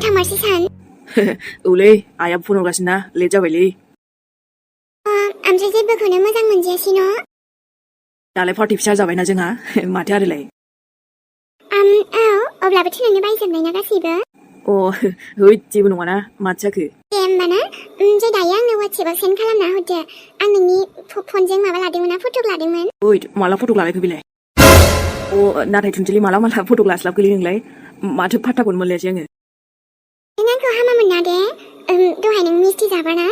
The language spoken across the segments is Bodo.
थांमारसै सान औलै आइया फन हरगासिनो ना लेट जाबायलै ओमफ्राय जेबोखौनो मोजां मोनजायासै न' दालाय पार्टि फिसा जाबायना जोंहा माथो आरोलाय औ अब्लाबो थिनैनो बायजोबनाय ना गासैबो है जेबो नङाना माथो जाखो दे होमबा ना जे दायो आंनो वाट्सएपआव सेन्ड खालामना हरदो आं नोंनि फनजों माबा लादोंमोन ना फट' लादोंमोन ओइ माला फट' लालायखो बेलाय नाथाय थुनजुलि माला फट' लास्लाबखोलै नोंलाय माथो फात्ताखौनो मोनलायासै आङो नों आंखौ हामा मोना दे दहाय नों मिस्टि जाबाना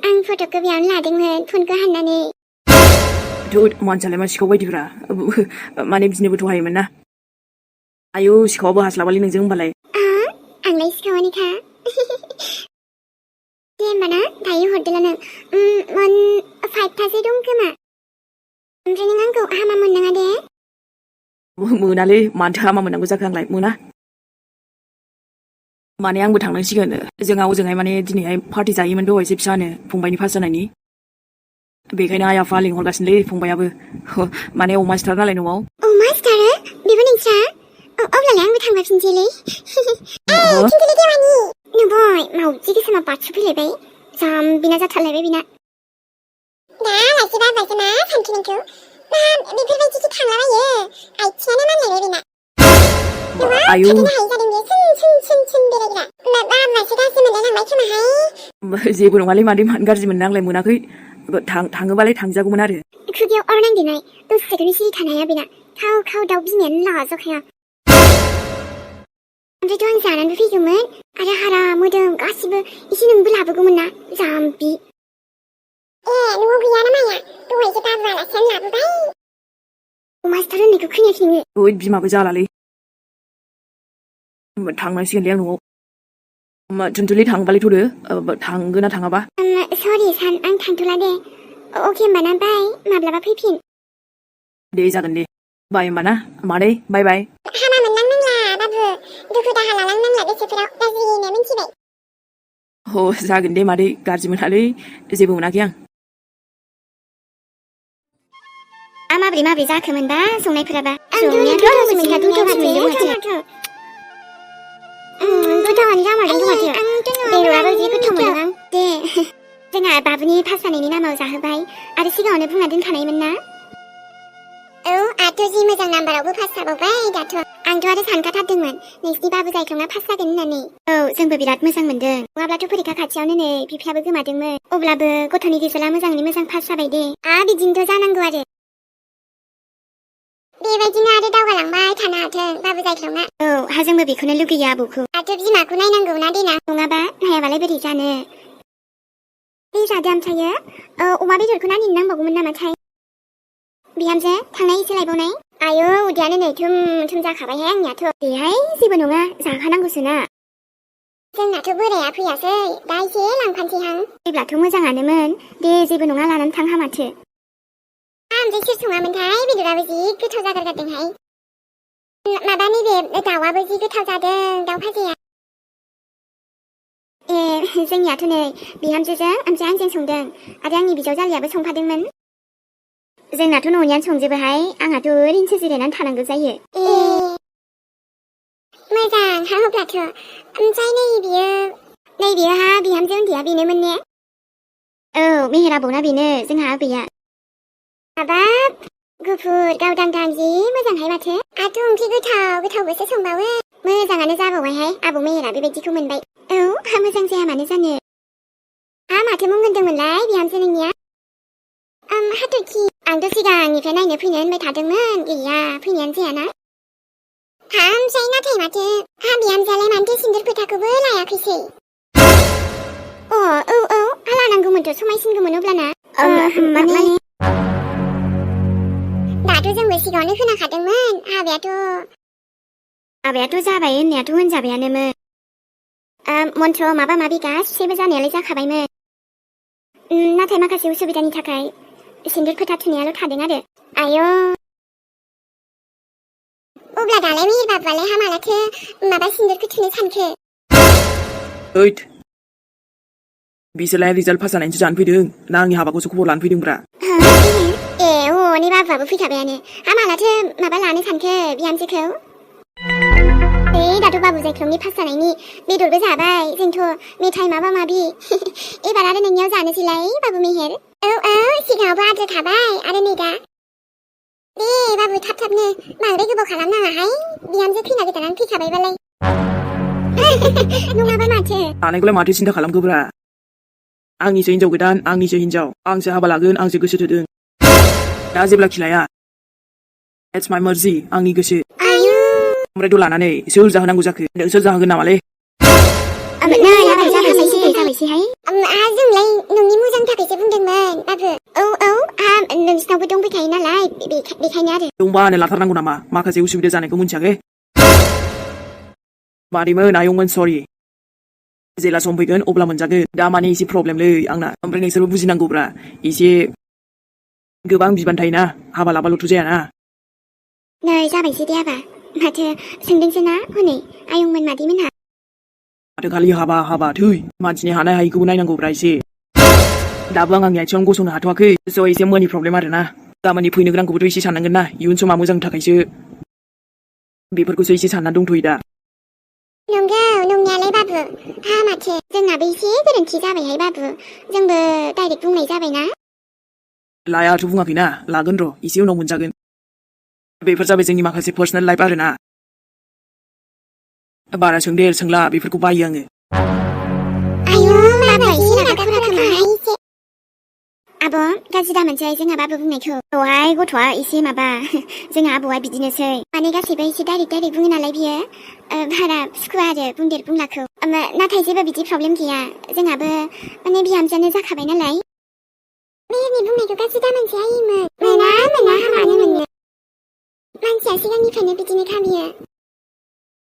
आं फट'खौ बेयावनो लादोंमोन फनखौ हाननानै मानसियालाय मा सिखाव बायदिब्रा माने बिनोबोथ' हायोमोन ना आयौ सिखावाबो हास्लाबालै नोंजों होनबालाय आंलाय सिखावानिखा दे होमबा ना दायो हरदोला नों 5थासो दं खोमा ओमफ्राय नों आंखौ हामा मोननाङा दे मोनालै मानोथो हामा मोननांगौ जाखो आंलाय मोना माने आंबो थांनांसिगोन जोंहा ओजोंहाय माने दिनैहाय पार्टि जायोमोन दहाय एसे फिसानो फंबायनि पास जानायनि बेखायनो आइ आफा लिंहरगासिनोलै फंबायाबो माने अमा सिथार नालाय न'आव अमा सिथारो बेबो नोंस्रा अब्लालाय आंबो थांफाफिनसैलै खिन्थुलै देवानि नुबाय मावजि गोसोमा बारस'फैलायबाय जाम्बिना जाथारलायबाय बिना दा लासै बाबायसो मा सानखि नोंखौ बेफोरबायदिखौ थांलाबायो आइथिंआनो मानलायबाय बिना आयु जेबो नङालै मादै मानो गाज्रि मोननो आंलाय मोनाखै थाङोबालाय थांजागौमोन आरो खुगायाव अर नांदेरनाय दसेखौनो सिरि थानो हाया बेना खाव खाव दाउ बिमायानो लाजोबखाया ओमफ्रायथ' आं जानानैबो फैगौमोन आरो हारा मोदोम गासिबो एसे नोंबो लाबोगौमोन ना जाम्बि न'आव गैया ना माया दहायसो बाबु आलासियानो लाबोबाय अमा सिथार होननायखौ खोनायाखै नोङो ओइ बिमाबो जालालै थांनांसिगोनलै आं न'आव थुनथुलि थांबालाय थ'दो थांगोन ना थाङाबा सरि सान आं थांथ'ला दे अके होमबा ना बाय माब्लाबा फैफिन दे जागोन दे बाय होमबा ना मादै बाय बाय हामा मोननांनांला बाबु दुखु दाहा लानांनांला गोसोफोराव गाज्रिनो मिन्थिबाय जागोन दे मादै गाज्रि मोनालै जेबो मोनाखै आं माब्रै माब्रै जाखोमोन दा संनायफोराबा संनायाथ' गोथावसिन मोनदों माथो गोथावानो जामारदों माथो बेदराबो जि गोथाव मोनदों आं दे जोंहा बाबुनि पास जानायनि नामाव जाहोबाय आरो सिगाङावनो बुंना दोनखानायमोन ना आंथ' जि मोजां नाम्बारावबो पास जाबावबाय दाथ' आंथ' आरो सानखाथारदोंमोन नोंसिनि बाबु जायख्लंआ पास जागोन होननानै जोंबो बिराद मोजां मोनदों नङाब्लाथ' फरिखा खाथियावनो नै बिफायाबो गोमादोंमोन अब्लाबो गथ'नि रिजाल्टआ मोजाङै मोजां पास जाबाय दे बिदिनोथ' जानांगौ आरो बेबायदिनो आरो दावगालांबाय थानो हाथों बाबु जायख्लंआ जोंबो बेखौनो लुगैयो आबौखौ दाथ' बिमाखौ नायनांगौ ना देना नङाबा नायाबालाय बोरै जानो बे जादो ओमफ्रायो अमा बेदरखौ नायनो नांबावगौमोन नामाथाय बिहामजो थांनाय एसे लायबावनाय आयौ उदैयानो नै थुम थुम जाखाबायहाय आंनियाथ' बेहाय जेबो नङा जाखानांगौसो ना जोंनाथ' बोराया फैयासै दा एसे लांफानोसैहां फैब्लाथ' मोजाङानोमोन दे जेबो नङा लानानै थांहा माथो ओमफ्राय सोर सङामोनथाय बेदराबो जि गोथाव जागारगारदोंहाय माबा नैबे दाउआबो जि गोथाव जादों दाउ भाजाया जोंनियाथ' नै बिहामजोजों ओमफ्राय आंजों संदों आरो आंनि बिजावजालियाबो संफादोंमोन जोंनाथ' न'नियानो संजोबोहाय आंहाथ' ओरैनोसो जिरायनानै थानांगौ जायो मोजां अब्लाथ' ओमफ्राय नैबेयोहा बिहामजो उन्दैया बेनोमोन ने मेहेर आबौना बेनो जोंहा आबैया हाबाब गुफुर गावदांदां जि मोजांहाय माथो आथ' ओंख्रि गोथावबोसो संबावो मोजाङानो जाबावबायहाय आबौ मेहेरा बेबायदिखौ मोनबाय मोजां जाया मानो जानो माथो मुं होनदोंमोनलाय बिहामजो नोंनिया हाथरखि आंथ' सिगांनिफ्राय नायनो फैनो होनबाय थादोंमोन गैया फैनायानो जायाना ओमफ्राय नाथाय माथो बिहामजोआलाय मानोथो सिन्दुर फोथाखौबो लायाखैसै लानांगौमोनथ' समायसिनगौमोन अब्लाना माने दाथ' जोंबो सिगाङावनो खोनाखादोंमोन हाबायाथ' जाबाय होननायाथ' होनजाबायानोमोन मन्थ्र माबा माबि गासैबो जानायालाय जाखाबायमोन नाथाय माखासे उसुबिदानि थाखाय सिन्दुर फोथा थुनायाल' थादों आरो आयौ अब्ला दालाय मेहेर बाबुआलाय मालाथो माबा सिन्दुरखौ थुनो सानखो बिसोरलाय रिजाल्ट पास जानायनिसो जानो फैदों ना आंनि हाबाखौसो खबर लानो फैदोंब्रा नै बाबुआबो फैखाबायानो मालाथो माबा लानो सानखो बिहामजोखौ दाथ' बाबु सायख्लुमनि पास जानायनि बेदरबो जाबाय जोंथ' मेथाइ माबा माबि एबार आरो नोंनियाव जानोसैलाय बाबु मेहेर औ सिगाङावबो आद्रा थाबाय आरो नै दा दे बाबु थाब-थाबनो बांद्राय गोबाव खालामनाङाहाय बिहामजो खैना गोदानानो फैखाबायबालाय नङाबा माथो हानायखौलाय माथो सिन्था खालामखोब्रा आंनिसो हिनजाव गोदान आंनिसो हिनजाव आंसो हाबा लागोन आंसो गोसो थोदों दा जेब्ला खिलाया It's my mercy आंनि गोसो आयु ओमफ्रायथ' लानानै सोर जाहोनांगौ जाखो नोंसोर जाहोगोन नामालै नै जाबायसैहाय जोंलाय नोंनि मोजांनि थाखायसो बुंदोंमोन बाबु औ नोंसिनावबो दंबाय नालाय बेखायनो आरो दंबानो लाथारनांगौ नामा माखासे उसुबिदा जानायखौ मिन्थियाखै मादैमोन आयंमोन सरि जेला सम फैगोन अब्ला मोनजागोन दा माने एसे प्रब्लेमलै आंना ओमफ्राय नोंसोरबो बुजिनांगौब्रा एसे गोबां बिबान थायोना हाबा लाबाल'थ' जायाना नै जाबायसै दे आबा माथो सोंदोंसो ना हनै आयंमोन मादैमोनहा माथो खालि हाबा थै मानसिनि हानाय हायिखौबो नायनांगौब्रा एसे दाबो आंनि आथिङावनो गसंनो हाथ'वाखै स' एसे मोननि प्रब्लेम आरोना गाबोननि फैनो गोनांखौबोथ' एसे साननांगोन ना इयुन समा मोजांनि थाखायसो बेफोरखौसो एसे सानना दंथ'यो दा नंगौ नंनायालाय बाबु माथो जोंनाबो एसे गोरोन्थि जाबायहाय बाबु जोंबो डाइरेक्ट बुंनाय जाबायना लायाथ' बुङाखैना लागोन र' एसे उनाव मोनजागोन बेफोर जाबाय जोंनि माखासे पार्सनेल लाइफ आरोना बारा सोंदेर सोंला बेफोरखौ बायो आङो आयु बाबा एसे रागा खोमाहाय एसे आब' गाज्रि दामोनसै जोंहा बाबु बुंनायखौ औहाय गथ'आ एसे माबा जोंहा आबौआ बिदिनोसै माने गासैबो एसे डाइरेक्ट बुङो नालाय बियो बारा सुखुवा आरो बुंदेर बुंलाखौ नाथाय जेबो बिदि प्रब्लेम गैया जोंहाबो माने बिहामजोआनो जाखाबाय नालाय मेहेरनि बुंनायखौ गाज्रि दामोनसै आयैमोन मोना हामानो मोननो मानसिया सिगांनिफ्रायनो बिदिनो खाबियो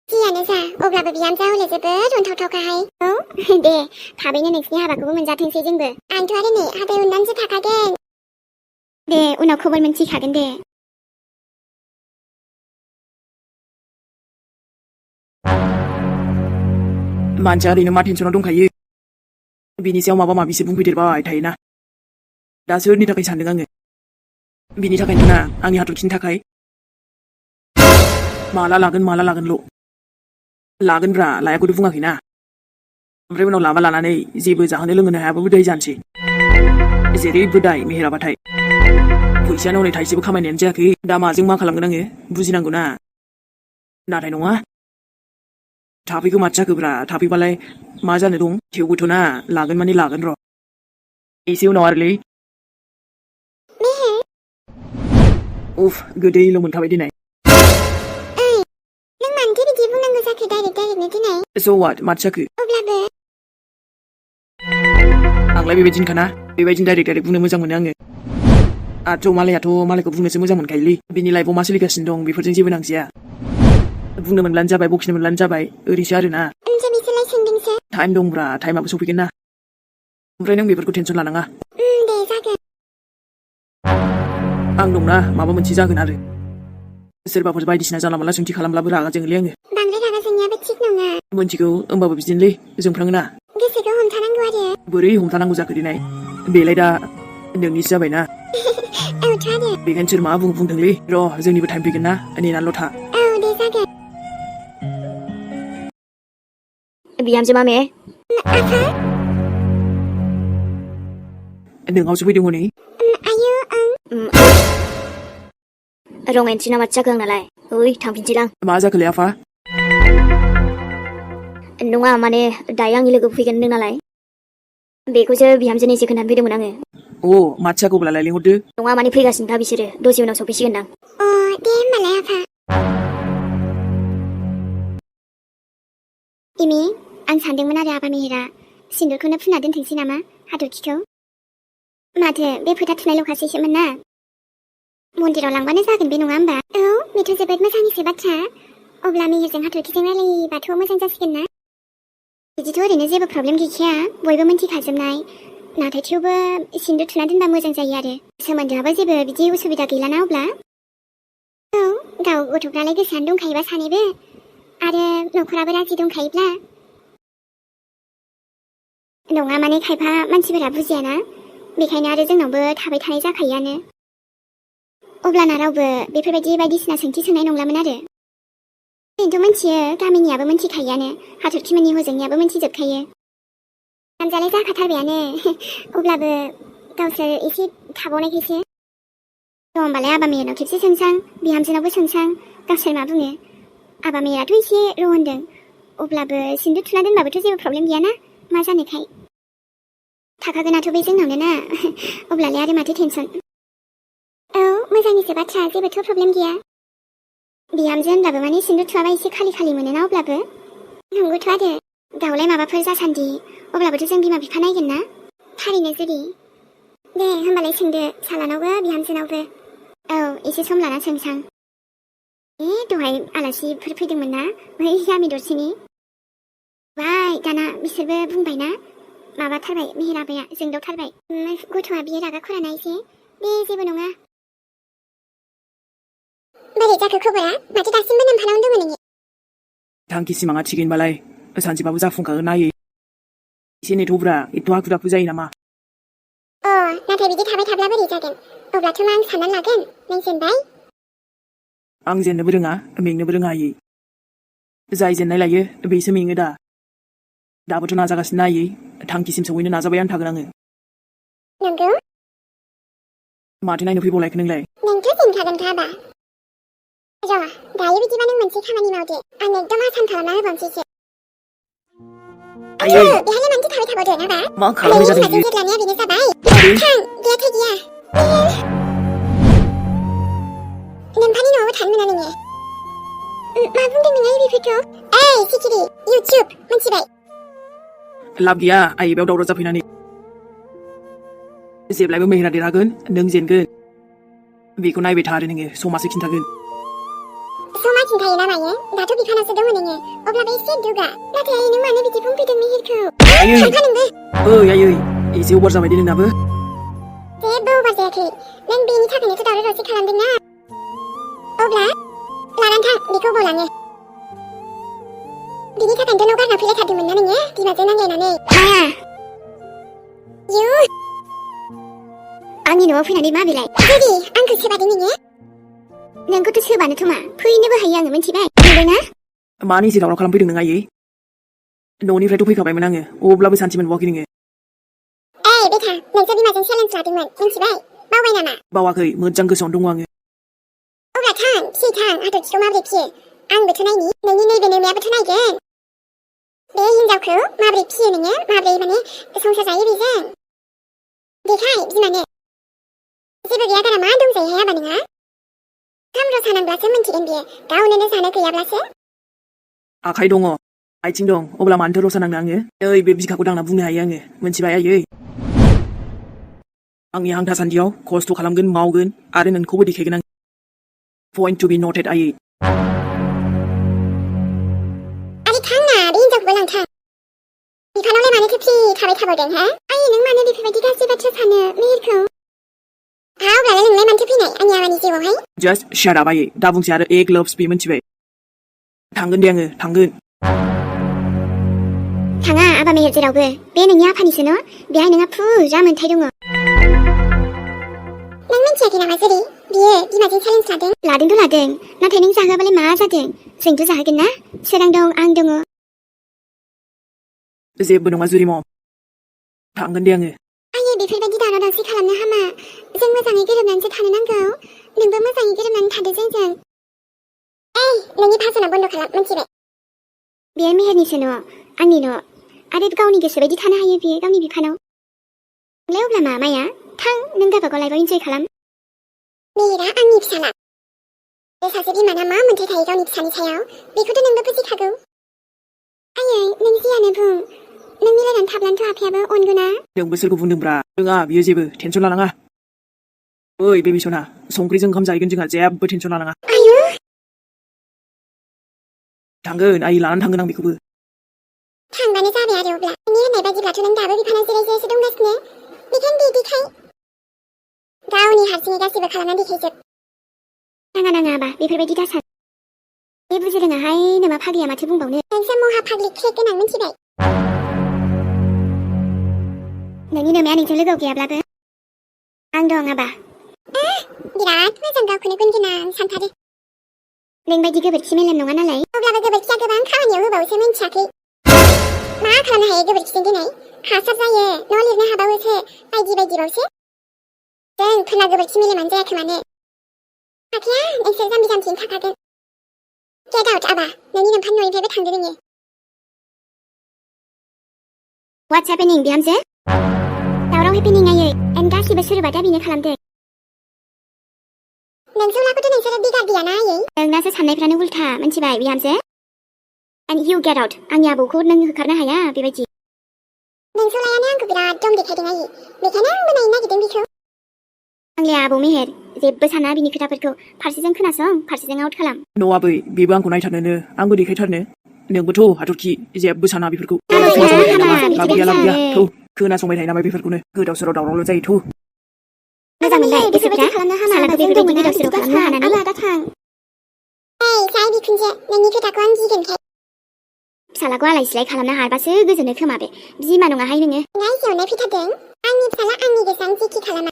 जियानो जा अब्लाबो बिहामजोआ हले जोबोद अनथावथावखाहाय औ दे थाबैनो नोंसिनि हाबाखौबो मोनजाथोंसै जोंबो आंथ' आरो नै हाथाय उननानैसो थाखागोन दे उनाव खबर मोनथिखागोन दे मानसिया ओरैनो मा टेनसनाव दंखायो बिनि सायाव माबा माबिसो बुंफैदेरबाय थायोना दा सोरनि थाखाय सानदों आङो बिनि थाखायनो ना आंनि हाथरखिनि थाखाय माला लागोनल' लागोनब्रा लायाखौथ' बुङाखैना ओमफ्राय उनाव लानानै जेबो जाहोनो लोंहोनो हायाबाबो दाय जानोसै जेरैबो दाय मेहेराबाथाय फैसायानो हनै थाइसेबो खामायनायानो जायाखै दा माजों मा खालामगोन आङो बुजिनांगौ ना नाथाय नङा थाफैखौ माथो जाखोब्रा थाफैबालाय मा जानो दं थेवबोथ' ना लागोन माने लागोन र' एसे उनाव आरोलै उफ गोदैल' मोनखाबाय दिनै नों मानोथो बिदि बुंनांगौ जाखो डाइरेक्टनो दिनै स' वाट माथो जाखो अब्लाबो आंलाय बेबायदिनोखाना बेबायदिनो डाइरेक्ट बुंनो मोजां मोनो आङो मालायाथ' मालायखौ बुंनोसो मोजां मोनखायोलै बिनि लाइफआव मा सोलिगासिनो दं बेफोरजों जेबो नांजाया बुंनो मोनब्लानो जाबाय बखिनो मोनब्लानो जाबाय ओरैसो आरोना टाइम दंब्रा टाइमाबो सफैगोन ना ओमफ्राय नों बेफोरखौ टेनसन लानाङा दे जागोन आं दंना माबा मोनसे जागोन आरो सोरबाफोर बायदिसिना जानला मानला सोंथि खालामब्लाबो रागा जोङोलै आङो बांद्राय रागा जोंनायाबो थिग नङा मोनथिगौ होमबाबो बिदिनोलै जोंफ्राङोना गोसोखौ हमथानांगौ आरो बोरै हमथानांगौ जाखो दिनै बेलाय दा नोंनिसो जाबायना औथ' आरो बेखायनो सोर मा बुंदोंलै र' जोंनिबो टाइम फैगोन ना नेनानैल' था औ दे जागोन बिहामजो मामे आफा नोंनावसो फैदों हनै आयु रंएन्टिना माथो जाखो आंनालाय ओइ थांफिनसैलां मा जाखोलै आफा नङा माने दायो आंनि लोगो फैगोन होनदों नालाय बेखौसो बिहामजोनो एसे खोन्थानो फैदोंमोन आङो अ माथो जाखोब्लालाय लिंहरदो नङा माने फैगासिनोखा बिसोरो दसे उनाव सफैसिगोनदां दे होमबालाय आफा इमि आं सानदोंमोन आरो आबा मेहेरा सिन्दुरखौनो फुनना दोनथोंसै नामा हाथरखिखौ माथो बे फोथा थुनायल'खासैसोमोन ना मन्दिराव लांबानो जागोन बे नङा होमबा औ बेथ' जोबोद मोजांनिसो बाथ्रा अब्ला मेहेरजों हाथरखिजों रायलायबाथ' मोजां जासिगोन ना बिदिथ' ओरैनो जेबो प्रब्लेम गैखाया बयबो मिन्थिखाजोबनाय नाथाय थेवबो सिन्दुर थुना दोनबा मोजां जायो आरो सोमोन्दोआबो जेबो बिदि उसुबिदा गैलाना अब्ला औ गाव गथ'फ्रालाय गोसोआनो दंखायोबा सानैबो आरो न'खराबो राजि दंखायोब्ला नङा माने खायफा मानसिफोरा बुजियाना बेखायनो आरो जोंनावबो थाबाय थानाय जाखायोआनो अब्लाना रावबो बेफोरबायदि बायदिसिना सोंथि सोंनाय नंलामोन आरो बेनोथ' मोनथियो गामिनियाबो मोनथिखायोआनो हाथरखिमोननि हजोंनियाबो मोनथिजोबखायो हामजालाय जाखाथारबायानो अब्लाबो गावसोर एसे थाबावनायखायसो होमबालाय आबा मेयेनाव खेबसे सोंसां बिहामजोनावबो सोंसां गावसोर मा बुङो आबा मेयेनाथ' एसे र' होनदों अब्लाबो सिन्दुर थुना दोनबाबोथ' जेबो प्रब्लेम गैयाना मा जानोखाय थाखागोनाथ' बे जोंनावनो ना अब्लालाय आरो माथो टेनसन औ मोजांनिसो बाथ्रा जेबोथ' प्रब्लेम गैया बिहामजो होनब्लाबो माने सिन्दुर थुआबा एसे खालि खालि मोनोना अब्लाबो नंगौथ' आरो गावलाय माबाफोर जासान्दि अब्लाबोथ' जों बिमा बिफा नायगोन ना थारैनो जुदि दे होमबालाय सोंदो सालानावबो बिहामजोनावबो औ एसे सम लाना सोंसां दहाय आलासिफोर फैदोंमोन ना बै गामि दरसेनि बाय दाना बिसोरबो बुंबायना माबाथारबाय मेहेर आबाया जोंदावथारबाय गथ'आ बियो रागा खराना एसे दे जेबो नङा बोरै जाखो खबरा माथो दासिमबो नोमफानावनो दङ नोङो थांखि सिमाङा थिगैनोबालाय सानसेबाबो जाफुंखागोन नायै एसे नेथ'ब्रा एथ' हाखु दाखु जायो नामा नाथाय बिदि थाबाय थाब्ला बोरै जागोन अब्लाथ' मा आं साननानै लागोन नों जेनबाय आं जेननोबो रोङा मेंनोबो रोङा आयै जाय जेननाय लायो बेसो मेङो दा दाबोथ' नाजागासिनो आयै थांखिसिम सौहैनो नाजाबायानो थागोन आङो नंगौ माथो नायनो फैबावलायखो नोंलाय नोंथ' जेनखागोनथ' आबा र' दायो बिदिबा नों मोनसे खामानि मावदो आं एकदम आसान खालामना होबावनोसैसो आयै बेहायलाय मानोथो थाबाय थाबावदों आबा मा खालामनाय जादों नोंनि बियो बिमाजों जेदलानाया बेनो जाबाय आयै थां गैयाथाय गैया नोमफानि न'आवबो थानो मोना नोङो मा बुंदों नोङो बेफोरखौ सिखिरि इउटुब मोनथिबाय लाब गैया आयै बेयाव दावराव जाफैनानै जेब्लायबो मेहेरा देरहागोन नों जेनगोन बेखौ नायबाय था आरो नोङो समासो खिन्थागोन समा खिन्थायो ना मायो दाथ' बिफानावसो दङ नोङो अब्लाबो एसे दुगा नाथाय नों मानो बिदि बुंफैदों मेहेरखौ आयै थांफा नोंबो आयै एसे अभार जाबाय दे नोंनाबो जेबो अभार जायाखै नों बेनि थाखायनोथ' दावराव दावसि खालामदोंना अब्ला लानानै थां बेखौ बबाव लाङो बिनि थाखायनोथ' न' गारना फैलायथारदोंमोन ना नोङो बिमाजों नांलायनानै माया आंनि न'आव फैनानै मा बेलाय जुदि आंखौ सोबादों नोङो नोंखौथ' सोबानोथ' मा फैनोबो हायो आङो मिथिबाय नुबायना मानि एसे दावराव खालामफैदों नों आयै न'निफ्रायथ' फैखाबायमोन आङो अब्लाबो सानसे मोनबावाखै नोङो बेथा नोंसोर बिमाजों चेलेन्ज लादोंमोन मिथिबाय बावबाय नामा बावाखै मोजां गोसोआवनो दङ आङो अब्ला थां हाथरखिखौ माबोरै फियो आंबोथ' नायनि नोंनि नैबे नोमायाबोथ' नायगोन बे हिनजावखौ माबोरै फियो नोङो माबोरै माने संसार जायो बेजों देखाय बिमानो जेबो गैया गारा मा दंजायोहाय आबा नोंहा थामर' सानांब्लासो मिन्थिगोन बियो गावनोनो जानो गैयाब्लासो आखाइ दङ आथिं दं अब्ला मानोथो रसा नांनो आङो ओइ बे बिखाखौ दांना बुंनो हायो आङो मोनथिबाय आयै आंनि हां थासान्दियाव खस्थ' खालामगोन मावगोन आरो नोंखौबो देखायगोन आं पइन्ट टु बि नटेड आयै आरो थांना बे हिनजावखौबो लांथां बिफानावलाय मानोथो फ्रि थाबाय थाबावदों हा आयै नों मानो बेफोरबायदि गाज्रि बाथ्रा सानो मेहेरखौ अब्लालाय नोंलाय मानोथो फैनाय आंनि आबानि जिउआवहाय जास्ट शाट आप आयै दा बुंसै आरो एक लभ्स बे मोनथिबाय थांगोन दे आङो थांगोन थाङा आबा मेहेर जेरावबो बे नोंनि आफानिसो न' बेहाय नोंहा फुरा मोन्थाय दङ नों मिन्थियाखै नामा जेरै बियो बिमाजों चेलेन्ज लादोंथ' लादों नाथाय नों जाहोआबालाय मा जादों जोंथ' जाहोगोन ना सोरां दं आं दङ जेबो नङा जुरि मम थांगोन दे आङो आयै बेफोरबायदि दावराव दावसि खालामनो हामा जों मोजाङै गोरोबनानैसो थानो नांगौ नोंबो मोजाङै गोरोबनानै थादो जोंजों नोंनि भाषणआ बन्द' खालाम मिन्थिबाय बेयो मेहेरनिसो न' आंनि न' आरो गावनि गोसो बायदि थानो हायो बियो गावनि बिफानाव नोंलाय अब्ला मा माया थां नों गावबागाव लाइफआव इन्जय खालाम मेहेरा आंनि फिसाला बे सासे बिमाना मा मोन्थाय थायो गावनि फिसानि सायाव बेखौथ' नोंबो बुजिखागौ आयै नों जियानो बुं नों मिलायनानै थाब्लानोथ' आफायाबो अनगोना नोंबो सोरखौ बुंदोंब्रा रोङा बियो जेबो टेनसन लानाङा ओइ बेबि सना संख्रिजों ओंखाम जाहैगोन जोंहा जेबो टेनसन लानाङा आयु थांगोन आयै लानानै थांगोन आं बेखौबो थांबानो जाबाय आरो अब्ला नोंनि होननाय बायदिब्लाथ' नों दाबो बिफानाव जिराय जिरायसो दंगासिनो बेखायनो देखाय गावनि हारसिङै गासिबो खालामनानै देखायजोब नाङा आबा बेफोरबायदि दासान बे बुजि रोङाहाय नोमा फाग्लिया माथो बुंबावनो नोंसो महा फाग्लि क्रेक गोनां मिन्थिबाय नोंनि नोमाया नोंजों लोगोआव गैयाब्लाबो आं दं आबा बिराद मोजां गावखौनो गुन गोनां सानथारो नोंबायदि गोबोरखि मेलेम नङा नालाय अब्लाबो गोबोरखिया गोबां खामानियाव होबावोसो मिन्थियाखै मा खालामनो हायो गोबोरखिजों दिनै हासार जायो न' लिरनो हाबावोसो बायदि बायदिबावसो जों फोरना गोबोरखि मेलेमानो जायाखै मानो हाखाया नोंसोर जाम्बि जाम्बियैनो थाखागोन गेट आउट आबा नोंनि नोंफान न'निफ्रायबो थांदो नोङो What's happening बिहामजो दावराव हेपेनिं आयै एन गासिबो सोरबा दा बेनो खालामदों नोंसोरलाखौथ' नोंसोरो बिगा गैयाना आयै नोंनासो साननायफ्रानो उल्था मिन्थिबाय बिहामजो And you get out आंनि आबौखौ नों होखारनो हाया बेबायदि नोंसोरलायानो आंखौ बिराद दम देखायदों आयै बेखायनो आंबो नायनो नागिरदों बिखौ आंनि आबौ मेहेर जेबो साना बिनि खोथाफोरखौ फारसेजों खोनासं फारसेजों आउट खालाम न' आबै बेबो आंखौ नायथारनोनो आंबो देखायथारनो नोंबोथ' हाथरखि जेबो साना बेफोरखौ लाबोया थौ खोनासंबाय थायो नामा बेफोरखौनो गोदाव सोराव दावरावल' जायो थौ मोजां मोनबाय गोसोफ्रा सालाखौ बेफोरबायदि गोदाव सोराव खालामनो हानानै आबा दा थां साइ बिखुनजो नोंनि खोथाखौ आं गिगोनखाय फिसालाखौ आलाय सिलाय खालामनो हाबासो गोजोनो खोमा बे बिमा नङाहाय नोङो नायसेयावनो फैथारदों आंनि फिसाला आंनि गोसोआं जेखि खालामा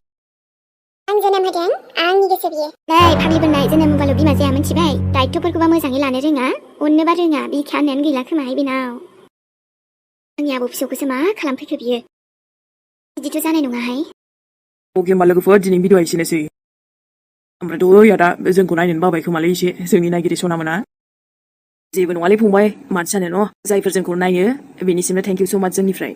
आं जोनोम होदों आंनि गोसो बियो नै फाग्लि बोननाय जोनोम होबाल' बिमा जाया मिन्थिबाय दायित्वफोरखौबा मोजाङै लानो रोङा अननोबा रोङा बिखायानो गैला खोमाहाय बेनाव आंनि आबौ फिसौखौसो मा खालामफैखो बियो बिदिथ' जानाय नङाहाय अके होमबा लोगोफोर दिनै भिडिअआ एसेनोसै ओमफ्रायथ' आदा जोंखौ नायनो बाबाय खोमालै एसे जोंनि नायगिरि सना मोना जेबो नङालै फंबाय माथो जानो न' जायफोर जोंखौ नायो बेनिसिमनो थेंक इउ स' माच जोंनिफ्राय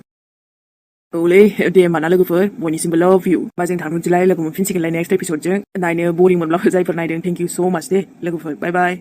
औलै दे होमबा ना लोगोफोर बयनिसिमबो लाभ इउ बा जों थांथ'नोसैलाय लोगो मोनफिनसिगोनलाय नेक्स्ट एपिसडजों नायनो बरिं मोनब्लाबो जायफोर नायदों थेंक इउ स' माच दे लोगोफोर बाय बाय